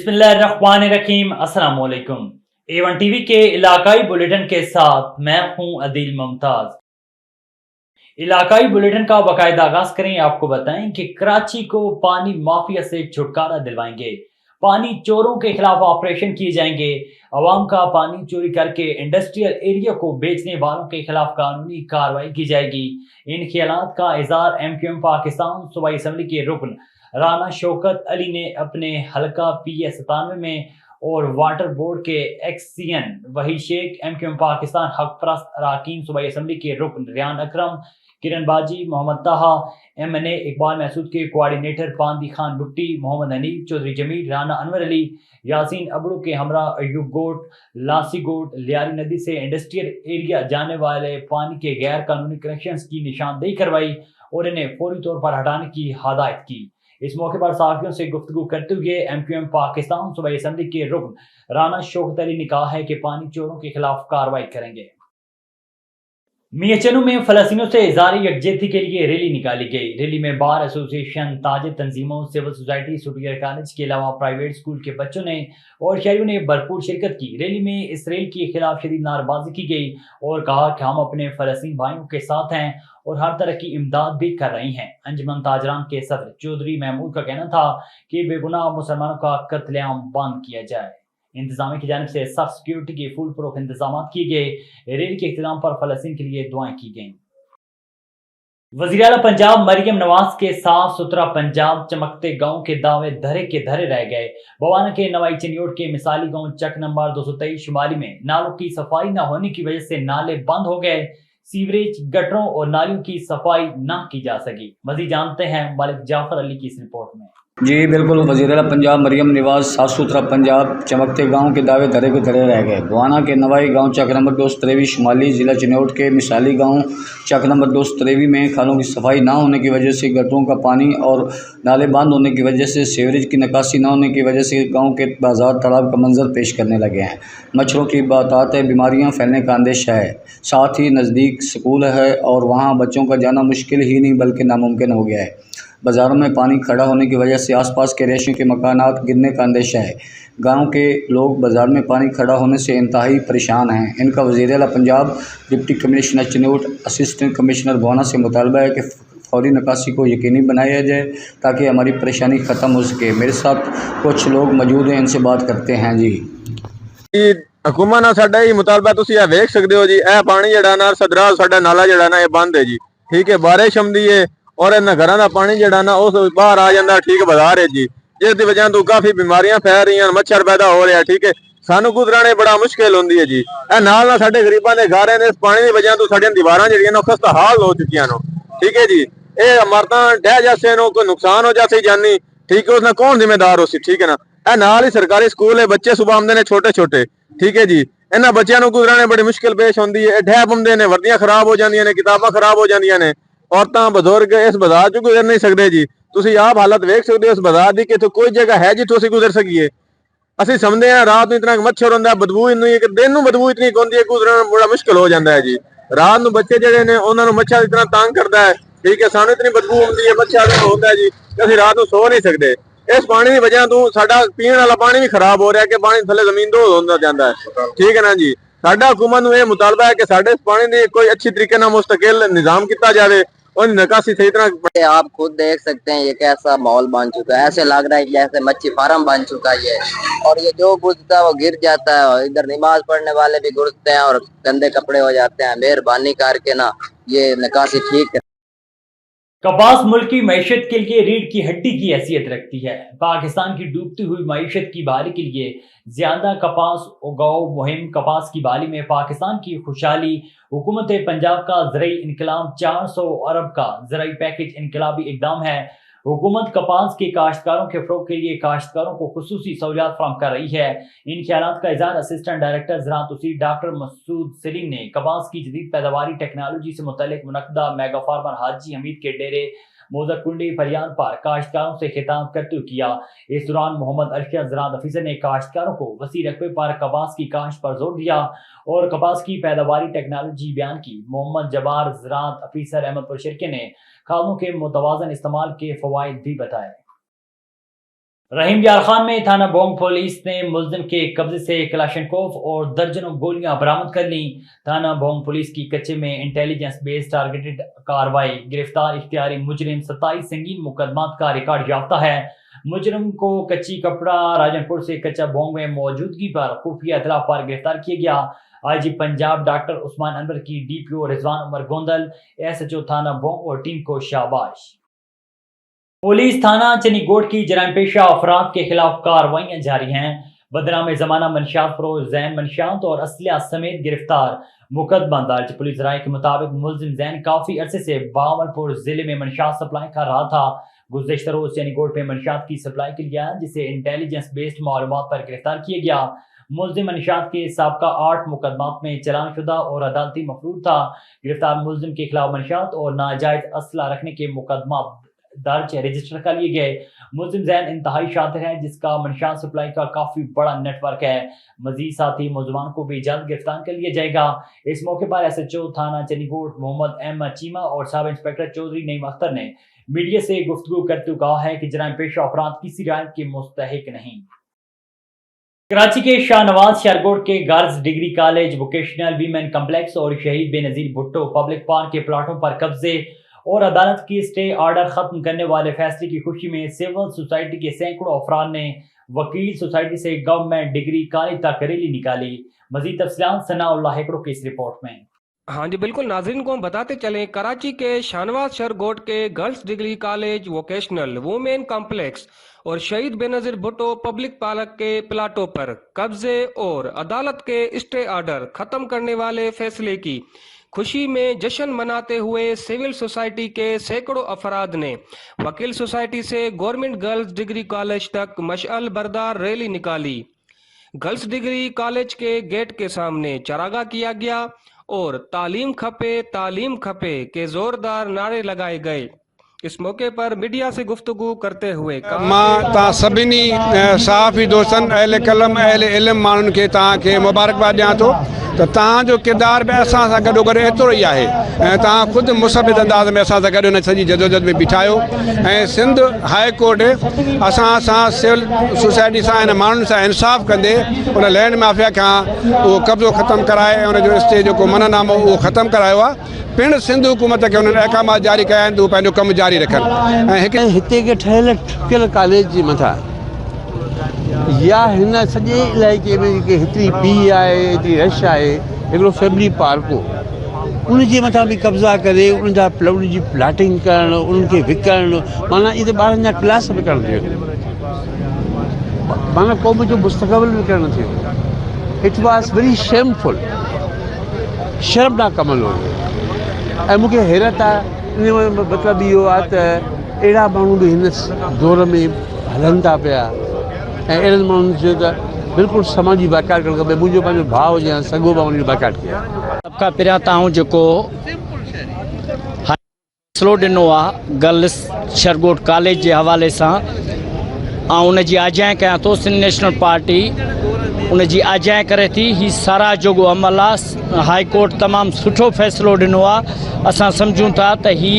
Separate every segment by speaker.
Speaker 1: बिस्मिल्लाहिर्रहमानिर्रहीम। अस्सलाम वालेकुम। A1 टीवी के इलाकाई बुलेटिन के साथ मैं हूं अदील मुमताज। इलाकाई बुलेटिन का बाकायदा आगाज करें। आपको बताएं कि कराची को पानी माफिया से छुटकारा दिलवाएंगे, पानी चोरों के खिलाफ ऑपरेशन किए जाएंगे, अवाम का पानी चोरी करके इंडस्ट्रियल एरिया को बेचने वालों के खिलाफ कानूनी कार्रवाई की जाएगी। इन ख्यालात का इजहार MQM पाकिस्तान सूबाई असम्बली के रुकन राना शौकत अली ने अपने हलका PA97 में और वाटर बोर्ड के XCN वही शेख, MQM पाकिस्तान हक परस्त अरकान सूबाई असम्बली के रुकन रियान अकरम, किरण बाजी, मोहम्मद ताहा, MNA इकबाल महसूद के कोआर्डिनेटर पांदी खान बुट्टी, मोहम्मद हनीफ, चौधरी जमील, राना अनवर अली, यासीन अबड़ू के हमरा अयूब गोट, लासी गोट, लियारी नदी से इंडस्ट्रियल एरिया जाने वाले पानी के गैर कानूनी कनेक्शन की निशानदेही करवाई और इन्हें फौरी तौर पर हटाने की हदायत की। इस मौके पर सहाफियों से गुफ्तगू करते हुए MQM पाकिस्तान सूबाई असम्बली के रुकन राना शौकत अली ने कहा है कि पानी चोरों के खिलाफ कार्रवाई करेंगे। मियाचनू में फलस्तीनियों से इज़हार यकजहती के लिए रैली निकाली गई। रैली में बार एसोसिएशन, ताजिर तंजीमों, सिविल सोसाइटी, सुपीरियर कॉलेज के अलावा प्राइवेट स्कूल के बच्चों ने और शहरियों ने भरपूर शिरकत की। रैली में इसराइल के खिलाफ शदीद नारेबाजी की गई और कहा कि हम अपने फलस्तीन भाइयों के साथ हैं और हर तरह की इमदाद भी कर रही हैं। अंजुमन ताजरान के सदर चौधरी महमूद का कहना था कि बेगुनाह मुसलमानों का कत्लेआम बंद किया जाए। इंतजामिया की जानिब से सख्त सिक्योरिटी के फुल प्रूफ इंतजाम किए गए। रैली के इख्तिताम पर फलस्तीन के लिए दुआएं की गईं। वज़ीर आला पंजाब मरियम नवाज के साफ सुथरा पंजाब चमकते गांव के दावे धरे के धरे रह गए। बवाना के नवाई चनियोट के मिसाली गांव चक नंबर 223 शुमाली में नालों की सफाई न होने की वजह से नाले बंद हो गए। सीवरेज, गटरों और नालियों की सफाई न की जा सकी। मजीद जानते हैं मालिक जाफर अली की इस रिपोर्ट में।
Speaker 2: जी बिल्कुल, वज़ीर आला पंजाब मरियम नवाज साफ़ सुथरा पंजाब चमकते गांव के दावे धरे के धरे रह गए। बवाना के नवाई गांव चक नंबर 223 शुमाली ज़िला चिन्नौट के मिसाली गांव चक नंबर 223 में खालों की सफाई ना होने की वजह से, गटरों का पानी और नाले बंद होने की वजह से, सीवरेज की निकासी ना होने की वजह से गाँव के बाजार तालाब का मंजर पेश करने लगे हैं। मच्छरों की बातात है, बीमारियाँ फैलने का अंदेशा है। साथ ही नज़दीक स्कूल है और वहाँ बच्चों का जाना मुश्किल ही नहीं बल्कि नामुमकिन हो गया है। बाज़ारों में पानी खड़ा होने की वजह से आसपास के रेशों के मकानात गिरने का अंदेशा है। गांव के लोग बाज़ार में पानी खड़ा होने से इंतहाई परेशान हैं। इनका वज़ीर आला Punjab, deputy commissioner Chiniot, assistant commissioner Bawana से मुतालबा है कि फौरी निकासी को यकीनी बनाया जाए ताकि हमारी परेशानी ख़त्म हो सके। मेरे साथ कुछ लोग मौजूद हैं, इनसे बात करते हैं। जी
Speaker 3: हुकूमत ना साडा ही मुतालबा तुसीं ये वेख सकते हो जी, यह पानी जिहड़ा ना सदरा साडा नाला जिहड़ा ना ये बंद है जी। ठीक है, बारिश आउंदी है और इन घरों का पानी जिहड़ा ना उस बाहर आ जाता। ठीक बाजार है जी, जिसकी वजह तो काफ़ी बीमारियां फैल रही हैं, मच्छर पैदा हो रहा है। ठीक है, सानू गुजराने बड़ा मुश्किल होंदी है जी। नाल ना साडे गरीबां दे घर ने इस पानी की वजह तो साडियां दीवारां जिहड़ियां ना खस्ता हाल हो चुकियां नो। ठीक है जी, ये इमारतां ढह जासे नो, कोई नुकसान हो जासे जानी। ठीक है, उसने कौन जिम्मेदार हो सी। ठीक है ना, यह नाल ही सरकारी स्कूल है, बच्चे सुबह आते हैं छोटे छोटे। ठीक है जी, इन्होंने बच्चों को गुजराने बड़ी मुश्किल पेश होती है। ढह पौंदे ने, वर्दियां खराब हो जांदियां ने, किताबां खराब हो जांदियां ने। औरतां बजुर्ग इस बाजार चो गुजर नहीं सकते जी। तुसीं आप हालत वेख सकते हो इस बाजार की कि कोई जगह है जित्थों असीं गुजर सकीए। ਅਸੀਂ समझते हैं रात में इतना मच्छर होंदा है, बदबू इन्नी है कि दिन में बदबू इतनी होंदी है, गुजरना बड़ा मुश्किल हो जाता है जी। रात में बच्चे जिहड़े ने उन्होंने मच्छर इतना तंग करता है। ठीक है, सानू इतनी बदबू आती है, मच्छर होता है जी कि असीं रात में सो नहीं सकते। इस पानी की वजह तो साडा पीने वाला पानी भी खराब हो रहा है कि पानी थले जमीन दो होंदा जाता है। ठीक है ना जी, साडा हुकूमत नूं यह मुतालबा है कि साडे इस पानी की कोई अच्छी तरीके नाल मुस्तकिल निजाम किया जाए और निकासी सही तरह।
Speaker 4: आप खुद देख सकते हैं ये कैसा माहौल बन चुका है। ऐसे लग रहा है जैसे मच्छी फार्म बन चुका है ये, और ये जो गुजरता है वो गिर जाता है। और इधर नमाज पढ़ने वाले भी गुजरते हैं और गंदे कपड़े हो जाते हैं। मेहरबानी करके ना ये निकासी ठीक है।
Speaker 1: कपास मुल्क की मईशत के लिए रीढ़ की हड्डी की हैसियत रखती है। पाकिस्तान की डूबती हुई मईशत की बहाली के लिए ज्यादा कपास उगाओ मुहिम कपास की बहाली में पाकिस्तान की खुशहाली। हुकूमत पंजाब का ज़राई इनकलाब 400 अरब का ज़राई पैकेज इनकलाबी इकदाम है। हुकूमत कपास के काश्तकारों के फ़रोग़ के लिए काश्तकारों को खुसूसी सहूलियात फराहम कर रही है। इन ख्यालात का इज़हार असिस्टेंट डायरेक्टर ज़राअत उसीर डॉक्टर मसूद सलीम ने कपास की जदीद पैदावारी टेक्नोलॉजी से मुतल्लिक मुनक़दा मेगा फार्मर हाजी हमीद के डेरे मोज़कुंडी फरियान पर काश्तकारों से खिताब करते हुए किया। इस दौरान मोहम्मद अरशद ज़राअत अफीसर ने काश्तकारों को वसी रकबे पर कपास की काश्त पर जोर दिया और कपास की पैदावारी टेक्नोलॉजी बयान की। मोहम्मद जबार ज़राअत अफीसर अहमदपुर शिरके ने खादों के मुतवाज़न इस्तेमाल के फ़वाइद भी बताए। रहीम यार खान में थाना बोंग पुलिस ने मुलजिम के कब्जे से कलाशनकोव और दर्जनों गोलियां बरामद कर ली। थाना बोंग पुलिस की कच्चे में इंटेलिजेंस बेस्ड टारगेटेड कार्रवाई, गिरफ्तार इख्तियारी मुजरिम 27 संगीन मुकदमात का रिकॉर्ड याफ्ता है। मुजरिम को कच्ची कपड़ा राजनपुर से कच्चा बोंग में मौजूदगी पर खुफिया इतला पर गिरफ्तार किया गया। आईजी पंजाब डॉक्टर उस्मान अनवर की डीपीओ रिजवान उमर गोंदल, एसएचओ थाना बोंग और टीम को शाबाश। पुलिस थाना चनीगोट की जराइम पेशा अफराद के खिलाफ कार्रवाइयां जारी हैं। बदनाम जमाना मंशियात फरोज जैन मंशियात और असलिया समेत गिरफ्तार, मुकदमा दर्ज। पुलिस राय के मुताबिक मुलजिम जैन काफी अरसे से बावलपुर जिले में मंशियात सप्लाई कर रहा था। गुज़श्ता रोज चनीगोट में मंशियात की सप्लाई के लिए जिसे इंटेलिजेंस बेस्ड मालूमात पर गिरफ्तार किया गया। मुलजिम मंशियात के साबका 8 मुकदमात में चलान शुदा और अदालती मफरूर था। गिरफ्तार मुलजिम के खिलाफ मंशियात और नाजायज असला रखने के मुकदमा दर्ज रजिस्टर कर लिए गए। मुलजिम जैन इंतहाई शातिर है जिसका मंशियात सप्लाई का काफी बड़ा नेटवर्क है। मजीद साथी मुलजमान को भी जल्द गिरफ्तार कर लिया जाएगा। इस मौके पर एसएचओ थाना चनीगोट मोहम्मद एम चीमा और सब इंस्पेक्टर चौधरी नईम अख्तर ने मीडिया से गुफ्तगू करते हुए कहा है कि जराइम पेशा अफराद किसी रियायत के मुस्तहिक नहीं। कराची के शाहनवाज शहरगोट के girls degree college, vocational women complex और शहीद बेनजीर भुट्टो पब्लिक पार्क के प्लाटों पर कब्जे और अदालत की स्टे ऑर्डर खत्म करने वाले फैसले की खुशी में सिविल सोसाइटी के सैकड़ों अफराद ने वकील सोसाइटी से गवर्नमेंट डिग्री कॉलेज तक रैली निकाली। मजीद तफसीलात सनाउल्लाह हेकड़ो की इस रिपोर्ट में।
Speaker 5: हाँ जी बिल्कुल, नाज़रीन को हम बताते चलें, कराची के शाहनवाज शहरगोट के girls degree college, vocational women complex और शहीद बेनजीर भुट्टो पब्लिक पार्क के प्लाटों पर कब्जे और अदालत के स्टे ऑर्डर खत्म करने वाले फैसले की खुशी में जश्न मनाते हुए सिविल सोसाइटी के सैकड़ों अफराद ने वकील सोसाइटी से गवर्नमेंट गर्ल्स डिग्री कॉलेज तक मशअल बरदार रैली निकाली। गर्ल्स डिग्री कॉलेज के गेट के सामने चरागा किया गया और तालीम खपे के जोरदार नारे लगाए गए। इस मौके पर मीडिया से गुफ्तगू करते हुए
Speaker 6: मां सभिनी सहाफ़ी दोस्तन अहल कलम अहल इल्म माण्हुनि खे तव्हांखे मुबारकबाद ॾियां थो त तव्हांजो किरदार बि असां सां गॾो गॾु एतिरो ई आहे ऐं तव्हां ख़ुदि मुसबित अंदाज़ में असां सां गॾु हिन सॼी जदोजहद में बीठा आहियो ऐं सिंध हाई कोर्ट असां सां सिविल सोसाइटी सां हिन माण्हुनि सां इंसाफ़ कंदे उन लैंड माफ़िया खां उहो कब्ज़ो ख़तमु कराए ऐं उनजो स्टे जेको मननामो उहो ख़तमु करायो आहे। पिण सिंध हुकूमत खे उन्हनि अहकामात जारी कया आहिनि त उहो पंहिंजो कमु जारी रखनि ऐं
Speaker 7: हिते के ठहियल ठुकियल कॉलेज जे मथां या हिन सॼे इलाइक़े में जेके हेतिरी बी आहे, हेतिरी रश आहे, हिकिड़ो फैमिली पार्क हो, उन जे मथां बि कब्ज़ा करे उन जी प्लाटिंग करणु, उन्हनि खे विकिणणु, माना इहे त ॿारनि जा क्लास विकिणणु थियो, माना क़ौम जो मुस्तक़बिल विकिणणु थियो। इट वॉज़ वेरी शेमफुल, शर्मनाक अमल हो। ऐं मूंखे हैरत आहे, इन जो मतिलबु इहो आहे त अहिड़ा माण्हू बि हिन दौर में हलनि था पिया ऐं अहिड़नि माण्हुनि जो त बिल्कुलु समाजी बाइकाट करणु खपे। मुंहिंजो पंहिंजो भाउ हुजे या सॻो भाउ हुनजो बाइकाट कया।
Speaker 8: सभ खां पहिरियां तव्हां जेको फ़ैसिलो ॾिनो आहे गर्ल्स शहरगोट कॉलेज जे हवाले सां, ऐं उनजी आजांइ कयां थो। सिंध नेशनल पार्टी उनजी आजांइ करे थी। ही सारा जोॻो अमल आहे। हाई कोर्ट तमामु सुठो फ़ैसिलो ॾिनो आहे। असां सम्झूं था त ही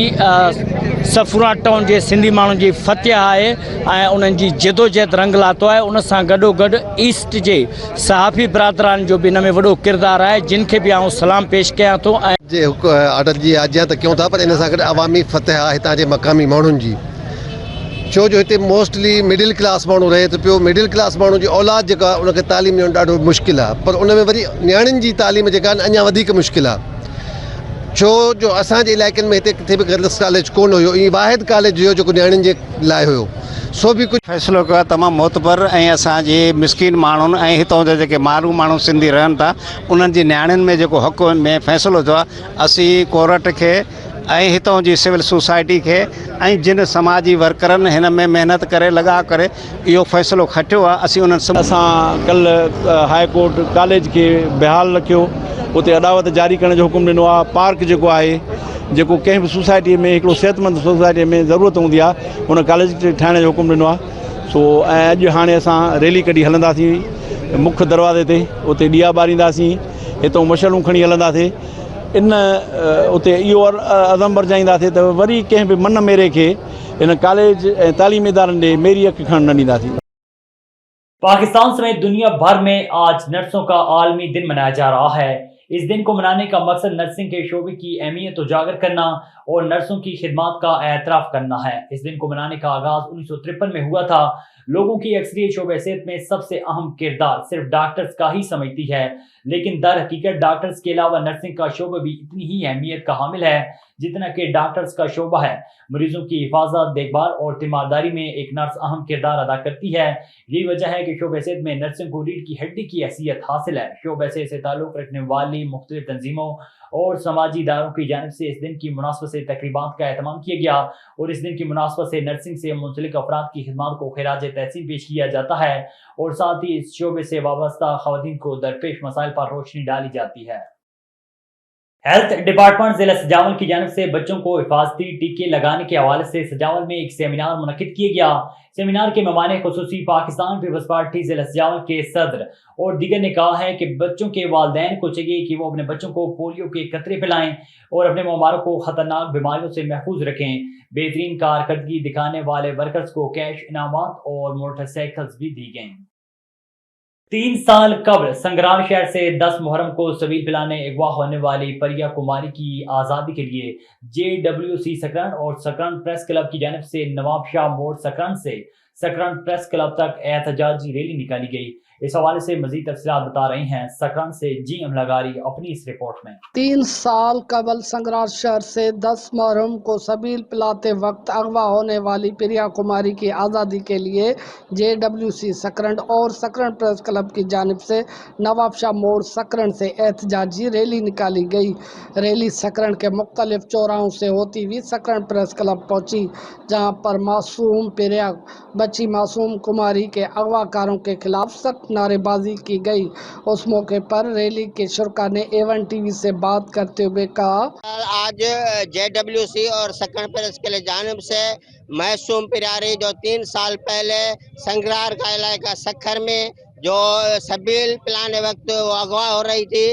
Speaker 8: सफूरा टाउन जे सिंधी माण्हुनि जी फतह आहे ऐं उन्हनि जी जदोजहद रंग लाथो आहे। उन सां गॾोगॾु ईस्ट जे सहाफ़ी बिरादरान जो बि इन में वॾो किरदारु आहे, जिन खे बि आउं सलाम पेश कयां थो। ऐं
Speaker 9: जे ऑर्डर जी आजियां त कयूं था, पर इन सां गॾु अवामी फतह आहे हितां जे मक़ामी माण्हुनि जी। छो जो हिते मोस्टली मिडिल क्लास माण्हू रहे थो पियो। मिडिल क्लास माण्हू जी औलाद जेका आहे उनखे तालीम ॾियणु ॾाढो मुश्किल आहे, पर उन में वरी नियाणियुनि जी तालीम जेका आहे अञा वधीक मुश्किल आहे। छो जो असांजे इलाइक़नि में हिते किथे बि गर्ल्स कॉलेज कोन हुयो, इहो वाहिद कॉलेज हुयो जेको नियाणियुनि जे लाइ हुयो। सो बि कुझु
Speaker 10: फ़ैसिलो कयो आहे तमामु मोतबर ऐं असांजे मिसकिन माण्हुनि ऐं हितां जा जेके मारूं माण्हू सिंधी रहनि था उन्हनि जी नियाणियुनि में जेको हक़ में फ़ैसिलो थियो आहे, असीं कोर्ट खे ऐं हितां जी सिविल सोसाइटी खे ऐं जिन समाजी वर्करनि हिन में महिनत करे लॻा करे इहो फ़ैसिलो खटियो आहे, असीं उन्हनि
Speaker 11: असां कल्ह हाई कोर्ट कॉलेज खे बहाल रखियो, उते अदावत जारी करण जो हुकुम ॾिनो आहे। पार्क जेको आहे, जेको कंहिं बि सोसाइटीअ में हिकिड़ो सिहतमंद सोसाइटीअ में ज़रूरत हूंदी आहे, उन कॉलेज खे ठाहिण जो हुकुम ॾिनो आहे। सो ऐं अॼु हाणे असां रैली कढी हलंदासीं मुख्य दरवाज़े ते, उते ॾीआ ॿारींदासीं, हितां मशालूं खणी हलंदासीं इन उते इहो अदम बरजाईंदासीं त वरी कंहिं बि मन मेरे खे इन कॉलेज ऐं तालीमी इदारनि ॾे मेरी अखि खणणु न ॾींदासीं।
Speaker 1: पाकिस्तान समेत दुनिया भर में आज नर्सों का आलमी दिन मनाया जा रहा है। इस दिन को मनाने का मकसद नर्सिंग के शोबे की अहमियत उजागर करना और नर्सों की खिदमत का एतराफ़ करना है। इस दिन को मनाने का आगाज 1953 में हुआ था। लोगों की अक्सरियत शोबे सेहत में सबसे अहम किरदार सिर्फ डॉक्टर्स का ही समझती है, लेकिन दर हकीकत डॉक्टर्स के अलावा नर्सिंग का शोबा भी इतनी ही अहमियत का हामिल है जितना कि डॉक्टर्स का शोबा है। मरीजों की हिफाजत, देखभाल और तीमारदारी में एक नर्स अहम किरदार अदा करती है। यही वजह है कि शोबे सेहत में नर्सिंग को रीढ़ की हड्डी की हैसियत हासिल है। शोबे सेहत से ताल्लुक़ रखने वाली मुख्तलिफ तंजीमों और समाजी इदारों की जानिब से इस दिन की मुनासबत से तकरीबात का एहतमाम किया गया और इस दिन की मुनासबत से नर्सिंग से मुंसलिक अफराद की खिदमत को खिराज तहसीन पेश किया जाता है और साथ ही इस शोबे से वाबस्ता खवातीन को दरपेश मसाइल पर रोशनी डाली जाती है। हेल्थ डिपार्टमेंट जिला सजावल की जानिब से बच्चों को हिफाजती टीके लगाने के हवाले से सजावल में एक सेमिनार मुनक्किद किया गया। सेमिनार के मेहमान खुसूसी पाकिस्तान पीपल्स पार्टी जिला सजावल के सदर और दीगर ने कहा है कि बच्चों के वालिदैन को चाहिए कि वो अपने बच्चों को पोलियो के कतरे पिलाएं और अपने ममारों को खतरनाक बीमारियों से महफूज रखें। बेहतरीन कारकर्दगी दिखाने वाले वर्कर्स को कैश इनामात और मोटरसाइकिल्स भी दी गई। 3 साल कबल संग्राम शहर से 10 मुहर्रम को सबील पिलाने अगवा होने वाली परिया कुमारी की आज़ादी के लिए JWC सकरन और सकरन प्रेस क्लब की जानिब से नवाब शाह मोड़ सकरन से सकरन प्रेस क्लब तक एहतजाजी रैली निकाली गई। इस हवाले से मजीद तफसीलात बता रही हैं सकरन से जी अमलागारी अपनी इस रिपोर्ट में।
Speaker 12: 3 साल कबल संगरार शहर से 10 मुहर्रम को सबील पिलाते वक्त अगवा होने वाली प्रिया कुमारी की आज़ादी के लिए JWC सकरन और सकरन प्रेस क्लब की जानिब से नवाब शाह मोड़ सकरन से एहतजाजी रैली निकाली गई। रैली सकरन के मुख्तलिफ चौराहों से होती हुई सकरन प्रेस क्लब पहुंची, जहां पर मासूम प्रिया बच्ची मासूम कुमारी के अगवाकारों के खिलाफ सख्त नारेबाजी की गई। उस मौके पर रैली के शुरका ने A1 TV से बात करते हुए कहा,
Speaker 13: आज JWC और सकरन प्रेस के जानिब से मासूम प्यारी जो 3 साल पहले संगरार का इलाका सखर में जो सबील पिलाने वक्त वो अगवा हो रही थी,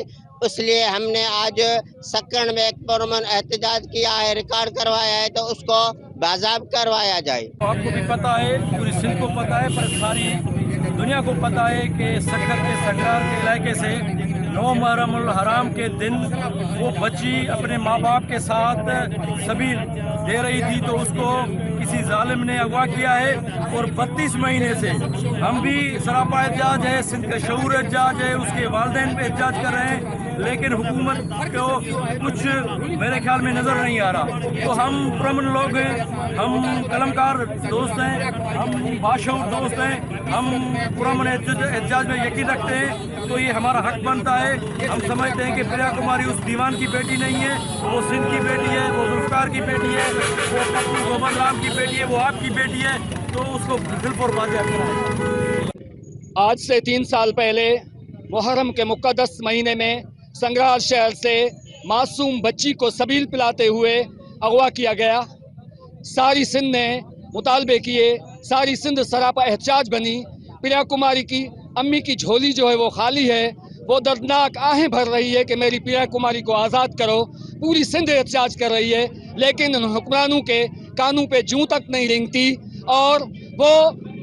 Speaker 13: इसलिए हमने आज सकरन में एक पुरअमन एहतजाज किया है, रिकॉर्ड करवाया है तो उसको बाज़ाब करवाया जाए।
Speaker 14: आपको भी पता है, पूरी सिंध को पता है, पर सारी दुनिया को पता है कि सखर के संगरार के इलाके से 9 मुहर्रमुल हराम के दिन वो बच्ची अपने माँ बाप के साथ सबील दे रही थी तो उसको किसी जालिम ने अगवा किया है और 32 महीने से हम भी सरापा एहतजाज है, सिंध का शऊर एहतजाज है, उसके वालिदैन पे एहतजाज कर रहे हैं, लेकिन हुकूमत को कुछ मेरे ख्याल में नज़र नहीं आ रहा। तो हम पुरअमन लोग हैं, हम कलमकार दोस्त हैं, हम बाशऊर दोस्त हैं, हम पुरअमन एहतजाज में यकीन रखते हैं, तो ये हमारा हक बनता है। हम समझते हैं कि प्रिया कुमारी उस दीवान की बेटी नहीं है, वो सिंध की बेटी है, वो जुल्फकार की बेटी है, वो पप्पू गोबर राम की बेटी है, वो आपकी बेटी है, तो उसको दिलपुर बाज़ियाब कराएं।
Speaker 15: आज से 3 साल पहले मुहर्रम के मुक़द्दस महीने में संगरार शहर से मासूम बच्ची को सबील पिलाते हुए अगवा किया गया। सारी सिंध ने मुतालबे किए, सारी सिंध सरापा एहतजाज बनी। प्रिया कुमारी की अम्मी की झोली जो है वो खाली है, वो दर्दनाक आहें भर रही है कि मेरी प्रिया कुमारी को आज़ाद करो। पूरी सिंध एहतजाज कर रही है, लेकिन उन हुक्मरानों के कानों पे जूं तक नहीं रेंगती और वो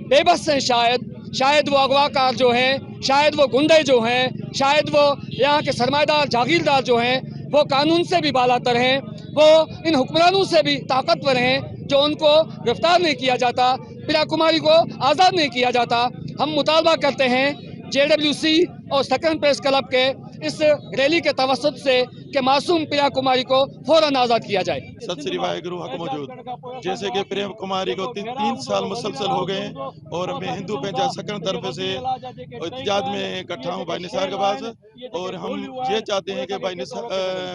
Speaker 15: बेबस हैं। शायद वो अगवाकार जो हैं, शायद वो गुंडे जो हैं, शायद वो यहाँ के सरमाएदार जागीरदार जो हैं, वो कानून से भी बालातर हैं, वो इन हुक्मरानों से भी ताकतवर हैं जो उनको गिरफ्तार नहीं किया जाता, प्रिया कुमारी को आज़ाद नहीं किया जाता। हम मुतालबा करते हैं JWC और सकरन प्रेस क्लब के इस रैली के तवसत से कि मासूम प्रिया कुमारी को फौरन आज़ाद किया जाए।
Speaker 16: सत श्री वाहिगुरु हक मौजूद। जैसे कि प्रिया कुमारी को 3 साल मुसलसल हो गए और मैं हिंदू पंजाब सकरन तरफ से एहतजाज में इकट्ठा हूँ भाई निसार के पास, और हम ये चाहते हैं कि भाई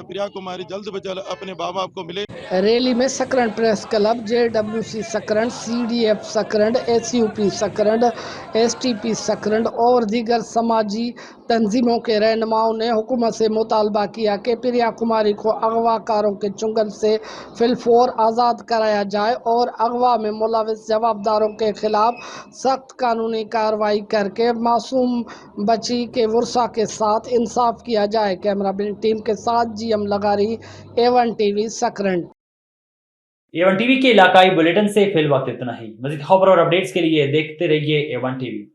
Speaker 16: प्रिया कुमारी जल्द ब जल्द अपने माँ बाप को मिले।
Speaker 12: रैली में सकरन press club, JWC सकरन, CDF सकरन, SUP सकरन, STP सकरन और दीगर समाजी तंजीमों के रहनुमाओं ने हुकूमत से मुतालबा किया कि प्रिया कुमारी को अगवाकारों के चुंगल से फिलफोर आज़ाद कराया जाए और अगवा में मुलविस जवाबदारों के खिलाफ सख्त कानूनी कार्रवाई करके मासूम बच्ची के वर्सा के साथ इंसाफ किया जाए। कैमरा टीम के साथ GM लगारी, A1 TV सकरन।
Speaker 1: A1 TV के इलाकाई बुलेटिन से फिल वक्त इतना ही। मज़ीद खबर और अपडेट्स के लिए देखते रहिए A1 टीवी।